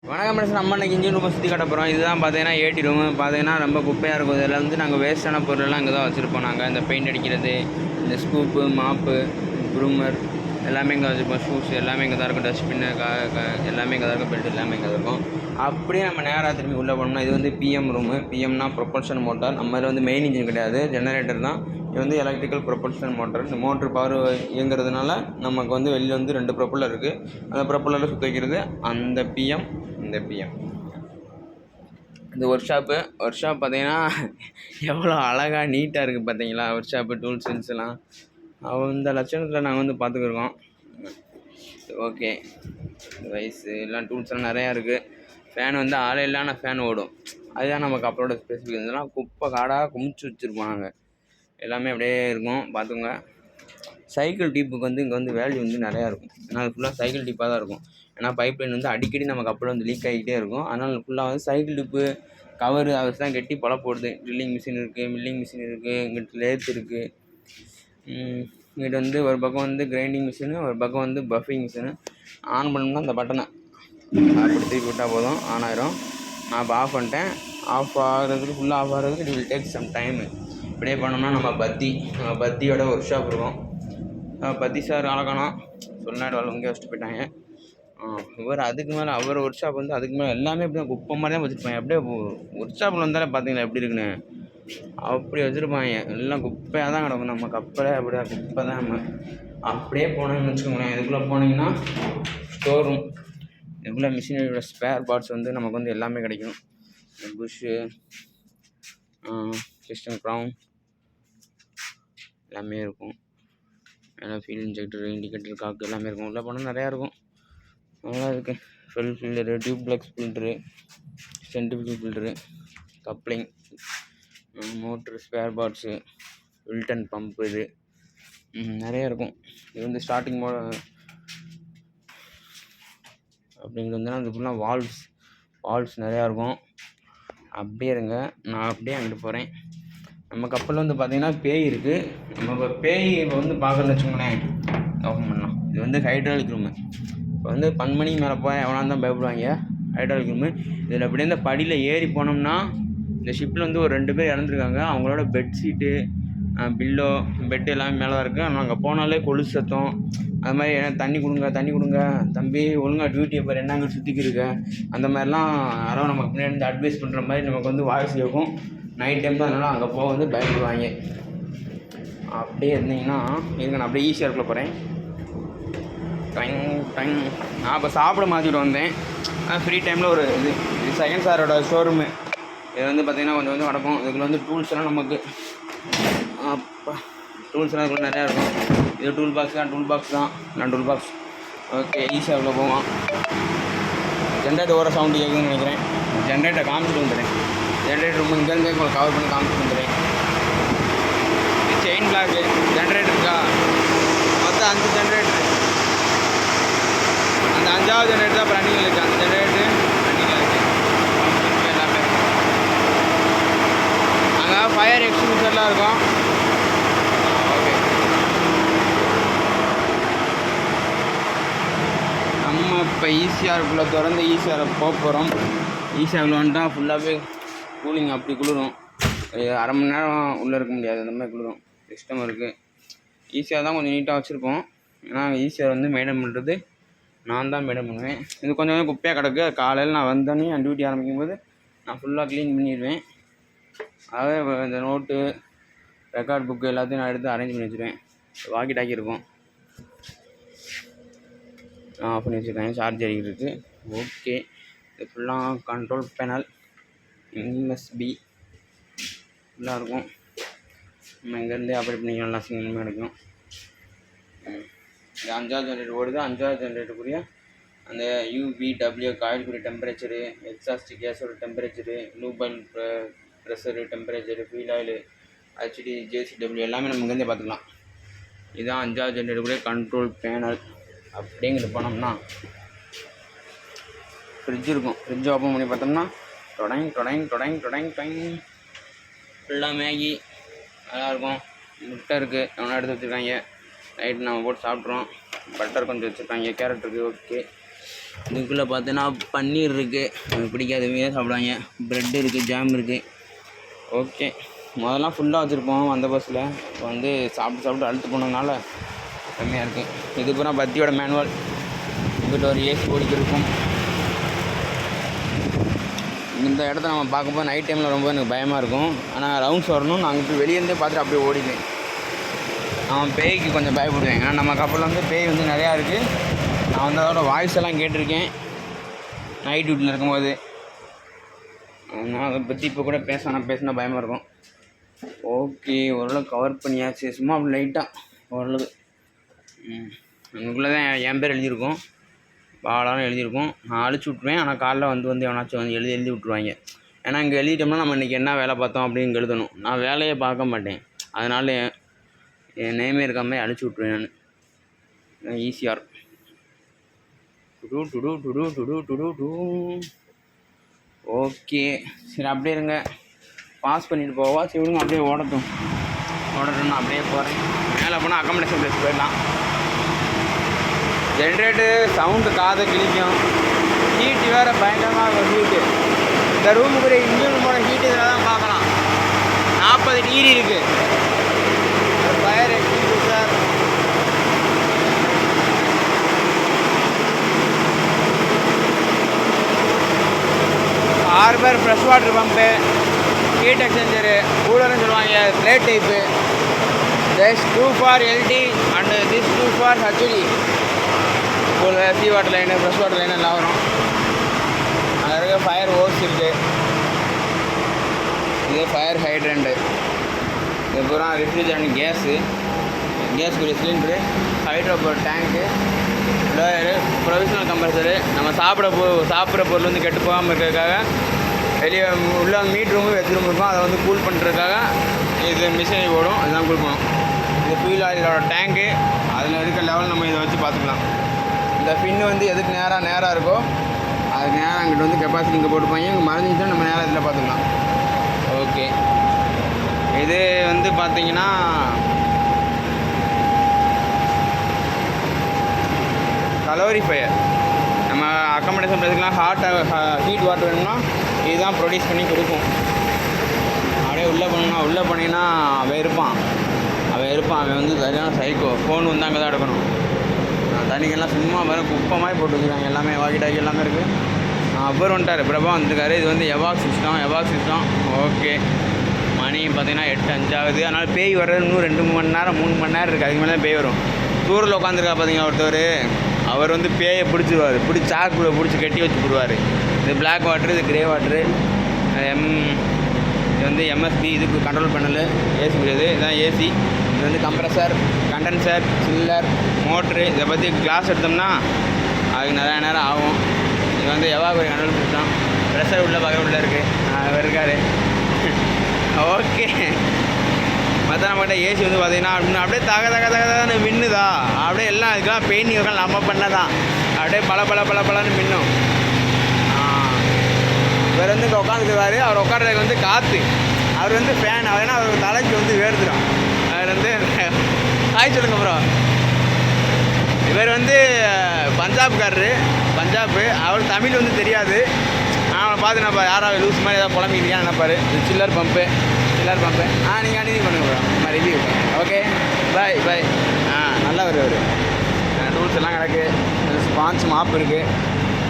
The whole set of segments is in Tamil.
வணக்கம் ஃப்ரெண்ட்ஸ், நம்ம இன்னைக்கு இன்ஜின் ரூமை சுற்றி காட்ட போகிறோம். இதுதான் பார்த்தீங்கன்னா ஏடி ரூமு. பார்த்தீங்கன்னா ரொம்ப குப்பையாக இருக்கும். இதில் வந்து நாங்கள் வேஸ்ட்டான பொருள்லாம் இங்கே தான் வச்சுருப்போம். நாங்கள் இந்த பெயிண்ட் அடிக்கிறது, இந்த ஸ்கூப்பு, மாப்பு, ப்ரூமர் எல்லாமே இங்கே வச்சுருப்போம். ஷூஸ் எல்லாமே இங்கே தான் இருக்கும். டஸ்ட்பின்னு எல்லாமே இங்கே தான் இருக்கும். பெல்ட் எல்லாமே இங்கே தான் இருக்கும். அப்படியே நம்ம நேராக திரும்பி உள்ளே போனோம்னா இது வந்து பிஎம் ரூமு. பிஎம்னா ப்ரொபல்ஷன் மோட்டார். நம்ம இதில் வந்து மெயின் இன்ஜின் கிடையாது, ஜெனரேட்டர் தான். இது வந்து எலக்ட்ரிக்கல் ப்ரொபல்ஷன் மோட்டர். இந்த மோட்ரு பவர் இயங்குறதுனால நமக்கு வந்து வெளியில் வந்து 2 ப்ரொப்பல்லர் இருக்குது. அந்த ப்ரொப்பல்லரில் சுற்ற வைக்கிறது அந்த பிஎம். இந்த பிஎம் இந்த ஒர்க் ஷாப் பார்த்தீங்கன்னா எவ்வளோ அழகாக நீட்டாக இருக்குது பார்த்தீங்களா? ஒர்க் ஷாப்பு, டூல்ஸ் எல்லாம் அந்த லட்சணத்தில் நாங்கள் வந்து பார்த்துக்கிருக்கோம். ஓகே, வயசு எல்லாம் டூல்ஸ் எல்லாம் நிறையா இருக்குது. ஃபேன் வந்து ஆலையில்லான ஃபேன் ஓடும். அதுதான் நமக்கு அப்பளோட ஸ்பெசிஃபிக். இதெல்லாம் குப்பை காடாக குமிச்சு வச்சுருப்போம். நாங்கள் எல்லாமே அப்படியே இருக்கும், பார்த்துங்க. சைக்கிள் டீப்புக்கு வந்து இங்கே வந்து வேல்யூ வந்து நிறையா இருக்கும். ஏன்னா அது ஃபுல்லாக சைக்கிள் டீப்பாக தான் இருக்கும். ஏன்னா பைப் லைன் வந்து அடிக்கடி நமக்கு அப்போ வந்து லீக் ஆகிக்கிட்டே இருக்கும். அதனால் ஃபுல்லாக வந்து சைக்கிள் டிப்பு கவரு அதை தான் கட்டி பல போடுது. ட்ரில்லிங் மிஷின் இருக்குது, மில்லிங் மிஷின் இருக்குது, இங்கிட்ட லேத் இருக்குது. இங்கிட்ட வந்து ஒரு பக்கம் வந்து கிரைண்டிங் மிஷினு, ஒரு பக்கம் வந்து பஃபிங் மிஷினு. ஆன் பண்ணோம்னா அந்த பட்டனை அப்படி திருப்பி விட்டால் போதும், ஆன் ஆயிரும். நான் இப்போ ஆஃப் பண்ணிட்டேன். ஆஃப் ஆகிறதுக்கு ஃபுல்லாக ஆஃப் ஆகிறதுக்கு it will take some time. இப்படியே பண்ணோம்னா நம்ம பத்தியோட ஒர்க் ஷாப் இருக்கும். பத்தி சார் அழகானோம் சொன்னாடு வேலை இங்கே வச்சுட்டு போயிட்டாங்க. இவர் அதுக்கு மேலே அவர் ஒர்க் ஷாப் வந்து அதுக்கு மேலே எல்லாமே இப்படி தான் குப்பை மாதிரி தான் வச்சுருப்பாங்க. அப்படியே ஒர்க் ஷாப்பில் வந்தாலே பார்த்தீங்களா எப்படி இருக்குன்னு அப்படி வச்சுருப்பாங்க. எல்லாம் குப்பையாக தான் கிடக்கும். நம்ம கப்பலே அப்படி தான் குப்பை தான். நம்ம அப்படியே போனோம்னு வச்சுக்கோங்களேன், இதுக்குள்ளே போனீங்கன்னா ஸ்டோர் ரூம். இதுக்குள்ளே மிஷினரியோட ஸ்பேர் பார்ட்ஸ் வந்து நமக்கு வந்து எல்லாமே கிடைக்கும். புஷ்ஷு, பிஸ்டன் க்ரவுன் எல்லாமே இருக்கும். ஏன்னா ஃபீல் இன்ஜெக்டரு, இண்டிகேட்டர், காக்கு எல்லாமே இருக்கும். உள்ளே போனால் நிறையா இருக்கும். நல்லா இருக்குது. Fuel filter, duplex filter, centrifugal filter, coupling, motor, spare parts, Wilden pump, இது நிறையா இருக்கும். இது வந்து ஸ்டார்டிங் அப்படிங்கிறது வந்து அது ஃபுல்லாக வால்வ்ஸ் நிறையா இருக்கும். அப்படியே இருங்க, நான் அப்படியே அங்கிட்டு போகிறேன். நம்ம கப்பலில் வந்து பார்த்திங்கன்னா பேய் இருக்குது. நம்ம இப்போ பேய் வந்து பார்க்கணுன்னு வச்சுக்கோங்களேன், ஓப்பன் பண்ணலாம். இது வந்து ஹைட்ராலிக் ரூமு. இப்போ வந்து 12 மணிக்கு மேலே போய் எவனா தான் பயப்படுவாங்க. Hydraulic room. இதில் அப்படியே இந்த படியில் ஏறி போனோம்னா இந்த ஷிப்பில் வந்து ஒரு 2 பேர் இறந்துருக்காங்க. அவங்களோட பெட்ஷீட்டு, பில்லோ, பெட்டு எல்லாமே மேலே தான் இருக்குது. ஆனால் அங்கே போனாலே கொலுசு சத்தம் அது மாதிரி தண்ணி கொடுங்க தம்பி, ஒழுங்காக டியூட்டியை பாரு, என்ன அங்கே சுற்றிக்கு இருக்க, அந்த மாதிரிலாம் யாரோ நமக்கு முன்னாடி இருந்து அட்வைஸ் பண்ணுற மாதிரி நமக்கு வந்து வாய்ஸ் கேட்கும். நைட் டைம் தான், அதனால் அங்கே போக வந்து பயப்படுவாங்க. அப்படியே இருந்தீங்கன்னா இருங்க, நான் அப்படியே ஈஸியாக இருக்குள்ள போகிறேன். நான் இப்போ சாப்பிட மாற்றிட்டு வந்தேன். ஃப்ரீ டைமில் ஒரு இது செகண்ட் சாரோட ஷோரூமு. இது வந்து பார்த்திங்கன்னா கொஞ்சம் கிடக்கும். இதுக்குள்ள வந்து டூல்ஸ் எல்லாம் நமக்கு அப்போ டூல்ஸ் எல்லாம் இதுக்குள்ள நிறையா இருக்கும். இது டூல் பாக்ஸ் தான். நான் டூல் பாக்ஸ். ஓகே, ஈஸியாக உள்ள போவோம். ஜென்ரேட்டர் ஓர சவுண்டு கேட்குதுன்னு நினைக்கிறேன். ஜென்ரேட்டரை காமிச்சிட்டு வந்துடுறேன். ஜென்ரேட்டர் ரூம் இங்கேருந்து உங்களுக்கு கவர் பண்ணி காமிச்சிட்டு வந்துடுறேன். இது செயின் பிளாக்கு ஜென்ரேட்டர் இருக்கா, மொத்தம் 5 ஜென்ரேட்டரு. அந்த 5ஆவது ஜென்ரேட்டர் தான் இப்போ ரன்னிங்கில் இருக்குது. அந்த ஜென்ரேட்டரு ரன்னிங்கில் இருக்குது. எல்லாமே அங்கே ஃபயர் எக்ஸ்டிங்யூஷர்லாம் இருக்கும். ஓகே, நம்ம இப்போ ஈசிஆருக்குள்ளே திறந்து ஈசிஆரை போக போகிறோம். ஈசிஆரில் வந்துட்டால் ஃபுல்லாகவே கூலிங் அப்படி குளிரும். 1/2 மணி நேரம் உள்ளே இருக்க முடியாது, அந்த மாதிரி குளிரும். சிஸ்டம் இருக்குது. ஈஸியாக தான் கொஞ்சம் நீட்டாக வச்சுருப்போம். ஏன்னா ஈஸியாக வந்து மெயின்டைன் பண்ணுறது நான் தான் மெயின்டைன் பண்ணுவேன். இது கொஞ்சம் குப்பையாக கிடக்கு. காலையில் நான் வந்தோடனே என் டியூட்டி ஆரம்பிக்கும் போது நான் ஃபுல்லாக க்ளீன் பண்ணிடுவேன். அதாவது இந்த நோட்டு, ரெக்கார்ட் புக்கு எல்லாத்தையும் நான் எடுத்து அரேஞ்ச் பண்ணி வச்சுருவேன். வாக்கி டாக்கி இருக்கும், ஆஃப் பண்ணி வச்சுருக்கேன். சார்ஜ் அடிக்கிறது. ஓகே, இது ஃபுல்லாக கண்ட்ரோல் பேனல், எம்எஸ்பி ஃபுல்லாக இருக்கும். நம்ம இங்கேருந்தே ஆப்ரேட் பண்ணிக்கலாம். சிங்கிள் கிடைக்கும். இந்த 5ஆவது ஜென்ரேட்டர் ஓடுது. 5ஆவது ஜென்ரேட்டருக்குரிய அந்த UVW காயிலுக்குரிய டெம்பரேச்சரு, எக்ஸாஸ்ட் கேஸோட temperature, lube oil pressure, temperature, fuel oil, HD, JCW எல்லாமே நம்ம இங்கேருந்தே பார்த்துக்கலாம். இதுதான் 5ஆவது ஜென்ரேட்டருக்குரிய கண்ட்ரோல் பேனல். அப்படிங்கிட்டு போனோம்னா ஃப்ரிட்ஜ் இருக்கும். ஃப்ரிட்ஜ் ஓப்பன் பண்ணி பார்த்தோம்னா டொடைங் ஃபுல்லாக மேகி நல்லாயிருக்கும். முட்டை இருக்குது, எவ்வளோ எடுத்து வச்சுருக்காங்க. நைட்டு நம்ம போட்டு சாப்பிட்றோம். பட்டர் கொஞ்சம் வச்சுருக்காங்க, கேரட் இருக்குது. ஓகே, இதுக்குள்ளே பார்த்தீங்கன்னா பன்னீர் இருக்குது, எனக்கு பிடிக்காதவங்க சாப்பிடுவாங்க. ப்ரெட் இருக்குது, ஜாம் இருக்குது. ஓகே, முதல்லாம் ஃபுல்லாக வச்சுருப்போம் அந்த பஸ்ஸில். இப்போ வந்து சாப்பிட்டு அழுத்து போனதுனால கம்மியாக இருக்குது. இது பூரா பத்தியோட மேனுவல். இங்கிட்ட ஒரு ஏசி ஓடிக்கு இருக்கும். இந்த இடத்த நம்ம பார்க்கும்போது நைட் டைமில் ரொம்ப எனக்கு பயமாக இருக்கும். ஆனால் ரவுண்ட்ஸ் வரணும், நான் அங்கிட்டு வெளியேருந்தே பார்த்துட்டு அப்படியே ஓடிடுவேன். அவன் பேய்க்கு கொஞ்சம் பயப்படுவேன். ஏன்னா நம்ம கப்பலில் வந்து பேய் வந்து நிறையா இருக்குது. நான் வந்து அதோட வாய்ஸ் எல்லாம் கேட்டிருக்கேன் நைட் டியூட்டியில் இருக்கும்போது. நான் அதை பற்றி இப்போ கூட பேசினா பயமாக இருக்கும். ஓகே, ஓரளவு கவர் பண்ணியாச்சு. சும்மா அப்படி லைட்டாக ஓரளவு. அதுக்குள்ளே தான் என் பேர் எழுதியிருக்கும், பாலாலும் எழுதியிருக்கும். நான் அழிச்சு விட்ருவேன். ஆனால் காலைல வந்து எவனாச்சும் வந்து எழுதி விட்ருவாங்க. ஏன்னா இங்கே எழுதிட்டோம்னா நம்ம இன்றைக்கி என்ன வேலை பார்த்தோம் அப்படின்னு எழுதணும். நான் வேலையை பார்க்க மாட்டேன், அதனால் என் நேமே இருக்க மாதிரி அழிச்சு விட்ருவேன் நான். ஈஸியாக இருக்கும். ஓகே, சரி அப்படியே இருங்க. பாஸ் பண்ணிவிட்டு போவா. சரி விடுங்க, அப்படியே ஓடட்டும். அப்படியே போகிறேன். மேலே போனால் அக்காமடேஷன் ப்ளேஸ் போயிடலாம். ஜென்ரேட்டு சவுண்டு காதை கிழிக்கும். ஹீட்டு வேறு பயங்கரமாக இருக்கும். ஹீட்டு இந்த ரூமுக்குரிய இன்ஜின் போட ஹீட்டு இதில் தான் பார்க்கலாம். 40 டிகிரி இருக்குது. Fire extinguisher. Harbour fresh water pump, heat exchanger, கூலர்னு சொல்லுவாங்க, plate type. This 2 for LT and this 2 for HT. Cooler, sea water line, fresh water line எல்லாம் வரும். அதில் இருக்க ஃபயர் ஓஸ் இருக்குது. இது ஃபயர் ஹைட்ரண்ட்டு. இது பூரா ரெஃப்ரிஜரண்ட் கேஸுக்குரிய சிலிண்டரு, ஹைட்ரோபோர் டேங்க்கு, லோயரு, ப்ரொவிஷனல் கம்பல்சரு. நம்ம சாப்பிட்ற பொருள் வந்து கெட்டு போகாமல் இருக்கிறதுக்காக வெளியே உள்ள மீட் ரூமு வெஜ் ரூம் இருக்கும். அதை வந்து கூல் பண்ணுறதுக்காக இது மிஷினரி ஓடும், அதுதான் கூல் பண்ணும். இது ஃபியூல் ஆயிலோட டேங்க்கு. அதில் இருக்க லெவல் நம்ம இதை வச்சு பார்த்துக்கலாம். இந்த பின்னு வந்து எதுக்கு நேராக இருக்கோ அதுக்கு நேராக அங்கிட்ட வந்து கெப்பாசிட்டி இங்கே போட்டுப்பாங்க. இங்கே மறைஞ்சிட்டு நம்ம நேராக இதில் பார்த்துக்கலாம். ஓகே, இது வந்து பார்த்திங்கன்னா கலோரிஃபயர். நம்ம அக்காமடேஷன் ப்ளேஸ்க்குலாம் ஹீட் வாட்டர் வேணும்னா இதுதான் ப்ரொடியூஸ் பண்ணி கொடுக்கும். அப்படியே உள்ளே போனீங்கன்னா அவன் இருப்பான். அவன் வந்து சரியான சைக்கோ. ஃபோன் வந்து அங்கே தான் எடுக்கணும். தண்ணிக்கெல்லாம் சும்மா வேறு குப்பை மாதிரி போட்டு வச்சுருக்காங்க. எல்லாமே வாக்கி டாக்கி எல்லாமே இருக்குது. அவர் வந்துட்டார், பிரபா வந்துருக்காரு. இது வந்து எவாக் சிஸ்டம். ஓகே, மணி பார்த்திங்கன்னா 8:05 ஆகுது. அதனால் பேய் வர்றது இன்னும் 2-3 மணி நேரம் 3 மணி நேரம் இருக்குது. அதுக்கு மேலே பேய் வரும். தூரில் உட்காந்துருக்கா பார்த்தீங்கன்னா ஒருத்தவர், அவர் வந்து பேயை பிடிச்சிடுவார். சாக்குள்ள பிடிச்சி கட்டி வச்சு போடுவார். இது பிளாக் வாட்ரு, இது க்ரே வாட்ரு. இது வந்து எம்எஸ்பி, இதுக்கு கண்ட்ரோல் பேனலு, ஏசி முடியாது. இதுதான் ஏசி. இது வந்து கம்ப்ரஸர், கண்டென்சர், சில்லர், மோட்ரு. இதை பற்றி கிளாஸ் எடுத்தோம்னா அதுக்கு நிறையா நேரம் ஆகும். இது வந்து எவாக்குரிய கண்ட்ரோல் சிஸ்டம். ப்ரெஷர் உள்ள பக்கம் இருக்குது. அவர் இருக்கார். ஓகே, மற்ற நம்மகிட்ட ஏசி வந்து பார்த்திங்கன்னா அப்படியே தகன்னு மின்னுதா. அப்படியே எல்லாம் அதுக்கெல்லாம் பெயிண்டிங் வைக்கலாம். நம்ம பண்ணதான் அப்படியே பலன்னு மின்னும். இவர் வந்து இங்கே உட்காந்துக்குவார். அவர் உட்காடுறதுக்கு வந்து காற்று. அவர் வந்து ஃபேன். ஏன்னா அவர் தலைக்கு வந்து வேர்த்துடும். அவர் வந்து ஹாய் சொல்லுங்க ப்ரோ. இவர் வந்து பஞ்சாப்காரரு. அவர் தமிழ் வந்து தெரியாது. அவனை பார்த்து நம்ம யாராவது லூஸ் மாதிரி ஏதாவது குழம்பிக்கிறியான்னு நினைப்பார். இது சில்லர் பம்பு. நீங்கள் அனுப்பி பண்ணுங்க ப்ரோ. நம்ம ரிவ்யூ. ஓகே, பாய். நல்லா வருவார். டூல்ஸ் எல்லாம் கிடக்கு. ஸ்பான்ஸ் மாப் இருக்குது.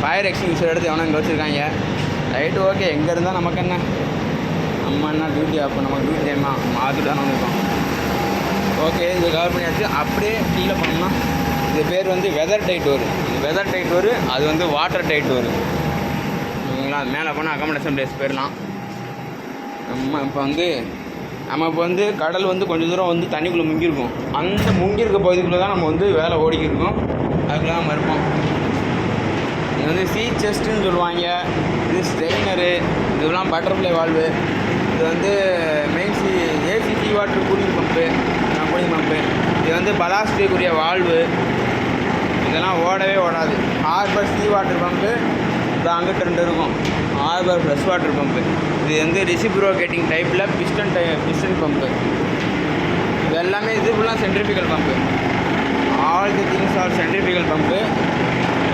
ஃபயர் எக்ஸ்டிங்யூஷர் எடுத்து எவனோ இங்கே வச்சுருக்காங்க. Right, okay. எங்கே இருந்தால் நமக்கு என்ன, நம்ம என்ன டியூட்டி. அப்போ நமக்கு டியூட்டி டைமா மாற்றிட்டு தான் இருக்கோம். ஓகே, இது கவர் பண்ணியாச்சு. அப்படியே கீழே பண்ணோம்னா இது பேர் வந்து வெதர் டைட் டோரு. அது வந்து வாட்டர் டைட் டோரு. ஓகேங்களா? அது மேலே போனால் அக்காமடேஷன் ப்ளேஸ் போயிடலாம். நம்ம இப்போ வந்து கடல் வந்து கொஞ்சம் தூரம் வந்து தண்ணிக்குள்ளே முங்கியிருக்கும். அந்த முங்கியிருக்க பகுதிக்குள்ளே தான் நம்ம வந்து வேலை ஓடிக்கிருக்கோம். அதுக்குள்ளே நம்ம இருப்போம். இது வந்து சீ செஸ்ட்டுன்னு சொல்லுவாங்க. இது ஸ்ட்ரெயினரு. இதெல்லாம் பட்டர்ஃப்ளை வால்வு. இது வந்து main AC sea water cooling pump. இது வந்து பலாஸ்டிக்குரிய வால்வு. இதெல்லாம் ஓடவே ஓடாது. Harbour sea water pump. இது அங்கிட்ட 2 இருக்கும். Harbour fresh water pump. இது வந்து ரெசிப்ரோகேட்டிங் டைப்பில் பிஸ்டன் பம்பு. இது எல்லாமே இது ஃபுல்லாக centrifugal pump. All the things are centrifugal pump.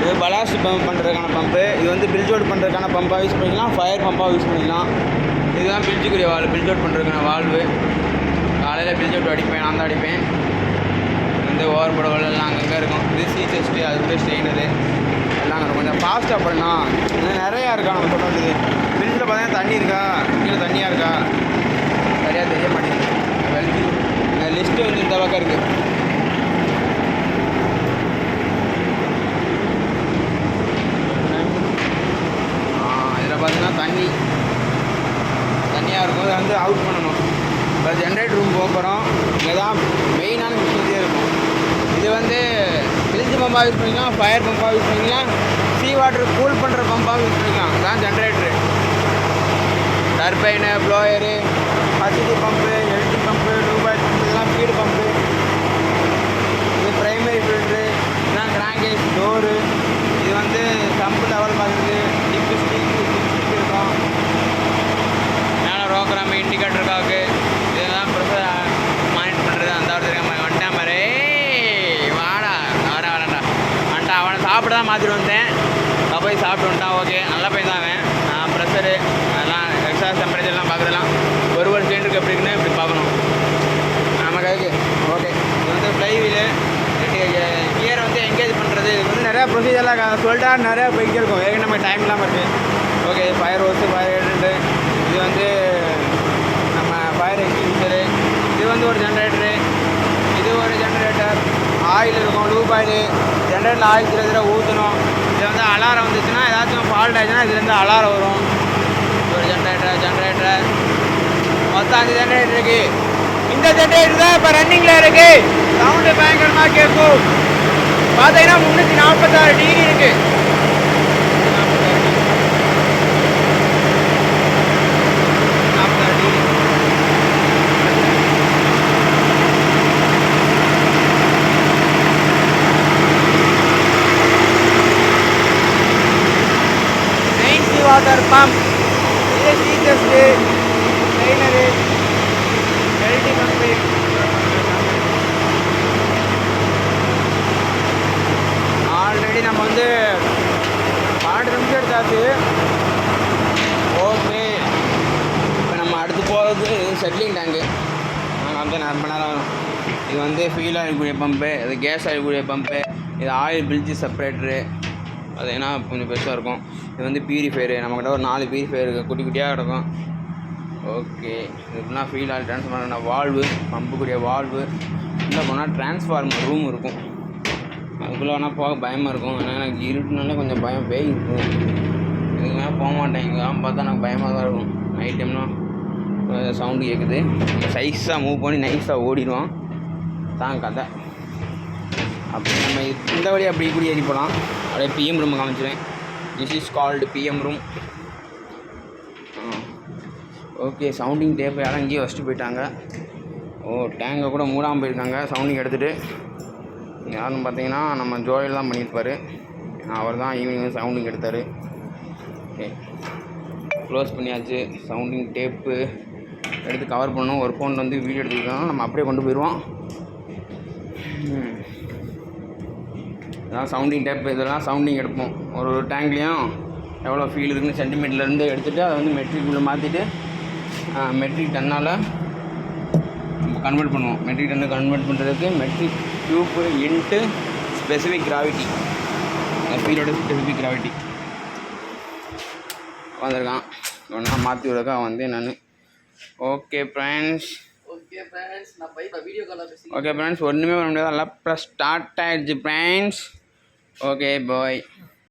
இது பலாஸ்ட் பம்ப் பண்ணுறதுக்கான பம்பு. இது வந்து பில்ஜ் அவுட் பண்ணுறதுக்கான பம்பாக யூஸ் பண்ணிக்கலாம், ஃபயர் பம்பாக யூஸ் பண்ணிக்கலாம். இதுதான் பில்ஜுக்குரிய வால்வு, பில்ஜ் அவுட் பண்ணுறதுக்கான வால்வு. காலையில் பில்ஜ் அவுட் அடிப்பேன், நான் தான் அடிப்பேன். வந்து ஓவர் போடவெல்லாம் அங்கங்கே இருக்கும். இது சீ செஸ்ட்டு, அது கூட ஸ்ட்ரெயினரு எல்லாம் இருக்கும். கொஞ்சம் ஃபாஸ்ட்டாக பண்ணலாம். இன்னும் நிறையா இருக்கா நம்ம சொல்கிறது. பில்ஜில் பார்த்தீங்கன்னா தண்ணி இருக்கா, கீழே தண்ணியாக இருக்கா சரியாக தெரிய மாட்டேங்குது. வெளிச்சு இந்த லிஸ்ட்டு வந்து இந்த பக்கம் இருக்குது. இதில் பார்த்தீங்கன்னா தண்ணியாக இருக்கும். அதை வந்து அவுட் பண்ணணும். இப்போ ஜென்ரேட்டர் ரூம் போகிறோம். இங்கே தான் மெயினான மிஷினரியே இருக்கும். இது வந்து பில்ஜ் பம்பாக யூஸ் பண்ணிக்கலாம், ஃபயர் பம்பாக யூஸ் பண்ணிக்கலாம், சீ வாட்டர் கூல் பண்ணுற பம்பாக யூஸ் பண்ணிக்கலாம். இதுதான் generator. Turbine, blower, HT pump, LT pump, டூபாய் பம்பு, இதெல்லாம் ஃபீடு பம்பு. இது ப்ரைமரி ஃபில்ட்ரு, இதுதான் கிராங்கேஜ் டோரு. இது வந்து சம்பு லெவல் பார்க்குறது, டிப்பு ஸ்டிக் இருக்கும். மேலே ரோக்கராம இண்டிகேட்டருக்காக இதெல்லாம் ப்ரெஷர் மானிட்டர் பண்ணுறது. அந்த ஒருத்தர் வந்துட்டேன் மாதிரி வாடா வரேன்டா வந்துட்டா. அவனை சாப்பிட தான் மாற்றிட்டு வந்தேன். நான் போய் சாப்பிட்டு வந்துட்டான். ஓகே, நல்ல பையன் தான் அவன். ப்ரெஷரு அதெல்லாம் எக்ஸ்ட்ரா டெம்பரேச்சர்லாம் பார்க்குறதுலாம் ஒரு சிலிண்டருக்கு எப்படி இருக்குன்னு இப்படி பார்க்கணும் நம்ம கைக்கு. ஓகே, இது வந்து ஃப்ளை வீலு, கியரை வந்து என்கேஜ் பண்ணுறது. இது வந்து நிறையா ப்ரொசீஜர்லாம் சொல்லிட்டா நிறையா போய்கிட்டே இருக்கும். ஏற்கனவே நம்ம டைம் இல்லாமல் இருக்குது. ஓகே, ஃபயர் ஹோஸு, ஃபயர் ஹைட்ரண்ட்டு, இது வந்து நம்ம ஃபயர் எக்ஸ்டிங்யூஷரு, இது வந்து ஒரு ஜென்ரேட்டரு, இது ஒரு ஜென்ரேட்டர். ஆயில் இருக்கும், லூப் ஆயிலு. ஜென்ரேட்டரில் ஆயில் திரை ஊற்றணும். இது வந்து அலாரம் வந்துச்சுன்னா ஏதாச்சும் ஃபால்ட் ஆகிடுச்சுன்னா இதுலேருந்து அலாரம் வரும். ஒரு ஜென்ரேட்டர் மொத்தம் 5 ஜென்ரேட்டர் இருக்குது. இந்த ஜென்ரேட்டர் தான் இப்போ ரன்னிங்கில் இருக்குது. சவுண்டு பயங்கரமாக கேட்கும். பார்த்தீங்கன்னா 346 டிகிரி இருக்குது. வாட்டர் பம்ப், இது sea chest, strainer, LT pump. Already நம்ம வந்து 12 நிமிஷம் எடுத்தாச்சு. ஓகே, இப்போ நம்ம அடுத்து போகிறது செட்லிங் டேங்கு. நாங்கள் வந்து ரொம்ப நேரம். இது வந்து ஃபீல் ஆகக்கூடிய பம்பு, இது கேஸ் ஆகக்கூடிய பம்பு, இது ஆயில் பில்ஜி செப்பரேட்டரு. அது ஏன்னா கொஞ்சம் பெருசாக இருக்கும். இது வந்து பியூரிஃபயரு. நம்மக்கிட்ட ஒரு 4 பியூரிஃபயர் இருக்குது, குட்டி குட்டியாக கிடக்கும். ஓகே, இதுக்குன்னா ஃபீல் ஆயில் ட்ரான்ஸ்ஃபார்மர் பண்ண வால்வு, பம்புக்குரிய வால்வு. இல்லை போனால் ட்ரான்ஸ்ஃபார்மர் ரூம் இருக்கும். அதுக்குள்ளே வேணால் போக பயமாக இருக்கும். ஏன்னா எனக்கு இருட்டுனாலே கொஞ்சம் பயம், பேய் இருக்கும். இதுக்கு மேலே போக மாட்டேன். இங்கெல்லாம் பார்த்தா எனக்கு பயமாக தான் இருக்கும். நைட் டைம்லாம் சவுண்டு கேட்குது. சைஸாக மூவ் பண்ணி நைஸாக ஓடிடுவான் தான் கதை. அப்படி நம்ம இந்த வழி அப்படி கூடி ஏறி போகலாம். அப்படியே பிஎம் ரூம் காமிச்சிடுவேன். This is called PM room. Okay, sounding டேப்பை யாரும் இங்கேயே வச்சுட்டு போயிட்டாங்க. டேங்கை கூட மூடாமல் போயிருக்காங்க சவுண்டிங் எடுத்துகிட்டு. யாருன்னு பார்த்தீங்கன்னா நம்ம ஜோயல் தான் பண்ணியிருப்பார். அவர் தான் ஈவினிங் சவுண்டிங் எடுத்தார். ஓகே, க்ளோஸ் பண்ணியாச்சு. சவுண்டிங் டேப்பு எடுத்து கவர் பண்ணணும். ஒரு ஃபோன் வந்து வீடியோ எடுத்துக்கிட்டோம், நம்ம அப்படியே கொண்டு போயிடுவோம். இதெல்லாம் சவுண்டிங் டேப். இதெல்லாம் சவுண்டிங் எடுப்போம். ஒரு டேங்க்லேயும் எவ்வளோ ஃபீல் இருக்குன்னு சென்டிமீட்டர்லேருந்து எடுத்துகிட்டு அதை வந்து மெட்ரிக்குள்ளே மாற்றிட்டு மெட்ரிக் டன்னால் நம்ம கன்வெர்ட் பண்ணுவோம். மெட்ரிக் டன்னு கன்வெர்ட் பண்ணுறதுக்கு metric cube into specific gravity, ஃபீலோட ஸ்பெசிஃபிக் கிராவிட்டி வந்திருக்கான். ஒன்றா மாற்றி விடக்கா வந்து நான். ஓகே ஃப்ரெண்ட்ஸ், ஒன்றுமே பண்ண முடியாது. நல்லா ஸ்டார்ட் ஆகிடுச்சு ஃப்ரெண்ட்ஸ். Okay bye.